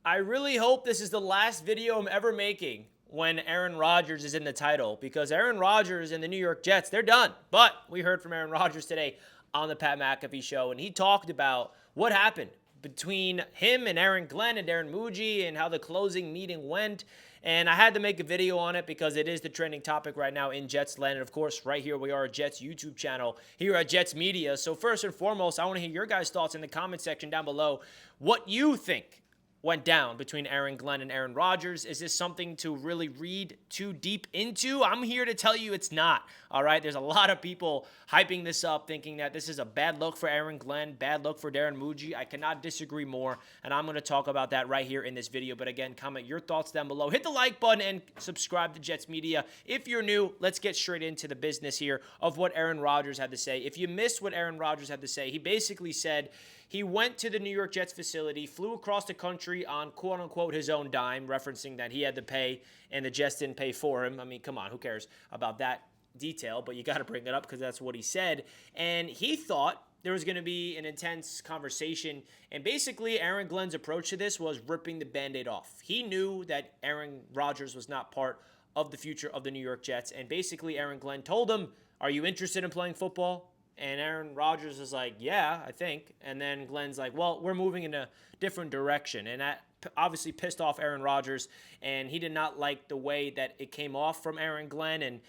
I really hope this is the last video I'm ever making when Aaron Rodgers is in the title, because Aaron Rodgers and the New York Jets, they're done. But we heard from Aaron Rodgers today on the Pat McAfee show, and he talked about what happened between him and Aaron Glenn and Darren Muji and how the closing meeting went. And I had to make a video on it because it is the trending topic right now in Jets land. And of course, right here, we are a Jets YouTube channel here at Jets Media. So first and foremost, I want to hear your guys' thoughts in the comment section down below. What you think went down between Aaron Glenn and Aaron Rodgers. Is this something to really read too deep into? I'm here to tell you it's not, all right? There's a lot of people hyping this up, thinking that this is a bad look for Aaron Glenn, bad look for Darren Muji. I cannot disagree more, and I'm going to talk about that right here in this video. But again, comment your thoughts down below. Hit the like button and subscribe to Jets Media. If you're new, let's get straight into the business here of what Aaron Rodgers had to say. If you missed what Aaron Rodgers had to say, he basically said he went to the New York Jets facility, flew across the country on quote-unquote his own dime, referencing that he had to pay and the Jets didn't pay for him. I mean, come on, who cares about that detail? But you got to bring it up because that's what he said. And he thought there was going to be an intense conversation. And basically, Aaron Glenn's approach to this was ripping the Band-Aid off. He knew that Aaron Rodgers was not part of the future of the New York Jets. And basically, Aaron Glenn told him, "Are you interested in playing football?" And Aaron Rodgers is like, "Yeah, I think." And then Glenn's like, "Well, we're moving in a different direction." And that obviously pissed off Aaron Rodgers, and he did not like the way that it came off from Aaron Glenn. And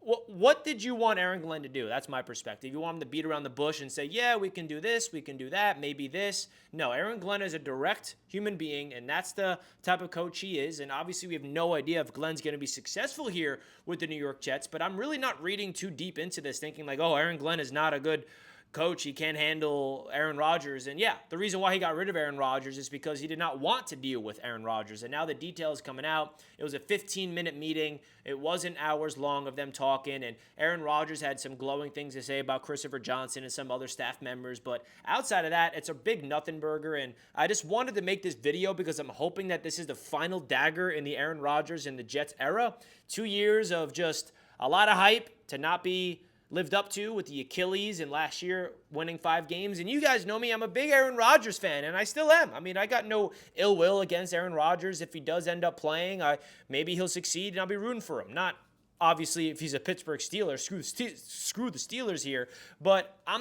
what did you want Aaron Glenn to do? That's my perspective. You want him to beat around the bush and say, "Yeah, we can do this, we can do that, maybe this." No, Aaron Glenn is a direct human being, and that's the type of coach he is. And obviously, we have no idea if Glenn's going to be successful here with the New York Jets, but I'm really not reading too deep into this, thinking like, oh, Aaron Glenn is not a good coach. He can't handle Aaron Rodgers. And yeah, the reason why he got rid of Aaron Rodgers is because he did not want to deal with Aaron Rodgers. And now the details coming out. It was a 15-minute meeting. It wasn't hours long of them talking. And Aaron Rodgers had some glowing things to say about Christopher Johnson and some other staff members. But outside of that, it's a big nothing burger. And I just wanted to make this video because I'm hoping that this is the final dagger in the Aaron Rodgers and the Jets era. 2 years of just a lot of hype to not be lived up to with the Achilles, and last year winning 5 games. And you guys know me, I'm a big Aaron Rodgers fan, and I still am. I mean, I got no ill will against Aaron Rodgers. If he does end up playing, maybe he'll succeed, and I'll be rooting for him. Not obviously if he's a Pittsburgh Steeler, screw the Steelers here. But I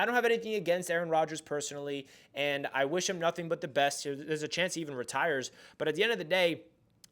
don't have anything against Aaron Rodgers personally, and I wish him nothing but the best. There's a chance he even retires. But at the end of the day,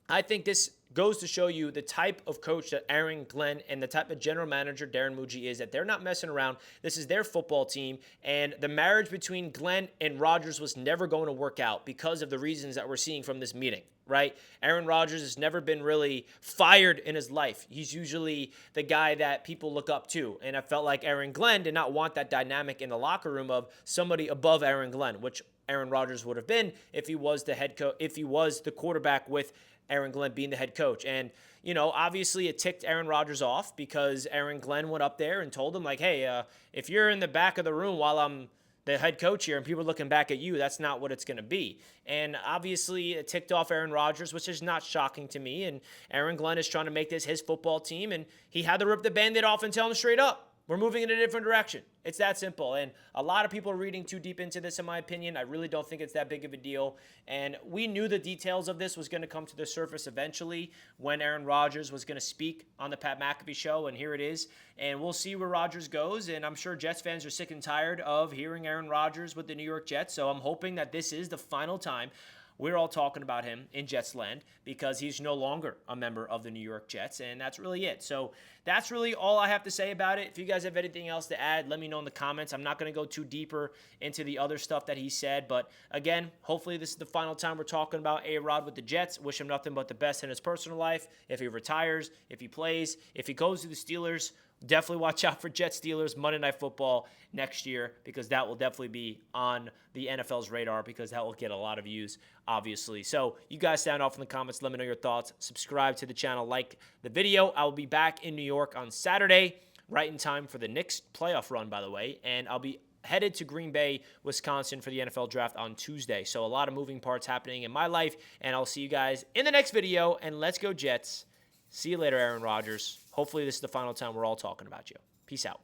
I think this goes to show you the type of coach that Aaron Glenn and the type of general manager Darren Muji is, that they're not messing around. This is their football team, and the marriage between Glenn and Rodgers was never going to work out because of the reasons that we're seeing from this meeting, right? Aaron Rodgers has never been really fired in his life. He's usually the guy that people look up to, and I felt like Aaron Glenn did not want that dynamic in the locker room of somebody above Aaron Glenn, which Aaron Rodgers would have been if he was the head coach, if he was the quarterback with Aaron Glenn being the head coach. And, you know, obviously it ticked Aaron Rodgers off because Aaron Glenn went up there and told him, like, "Hey, if you're in the back of the room while I'm the head coach here and people are looking back at you, that's not what it's going to be." And obviously it ticked off Aaron Rodgers, which is not shocking to me. And Aaron Glenn is trying to make this his football team, and he had to rip the Band-Aid off and tell him straight up, we're moving in a different direction. It's that simple. And a lot of people are reading too deep into this, in my opinion. I really don't think it's that big of a deal. And we knew the details of this was going to come to the surface eventually when Aaron Rodgers was going to speak on the Pat McAfee show, and here it is. And we'll see where Rodgers goes. And I'm sure Jets fans are sick and tired of hearing Aaron Rodgers with the New York Jets. So I'm hoping that this is the final time we're all talking about him in Jets land, because he's no longer a member of the New York Jets, and that's really it. So that's really all I have to say about it. If you guys have anything else to add, let me know in the comments. I'm not going to go too deeper into the other stuff that he said, but again, hopefully this is the final time we're talking about A-Rod with the Jets. Wish him nothing but the best in his personal life. If he retires, if he plays, if he goes to the Steelers, definitely watch out for Jets Steelers Monday Night Football next year, because that will definitely be on the NFL's radar, because that will get a lot of views, obviously. So you guys sound off in the comments. Let me know your thoughts. Subscribe to the channel. Like the video. I will be back in New York on Saturday, right in time for the Knicks playoff run, by the way. And I'll be headed to Green Bay, Wisconsin for the NFL draft on Tuesday. So a lot of moving parts happening in my life. And I'll see you guys in the next video. And let's go Jets. See you later, Aaron Rodgers. Hopefully this is the final time we're all talking about you. Peace out.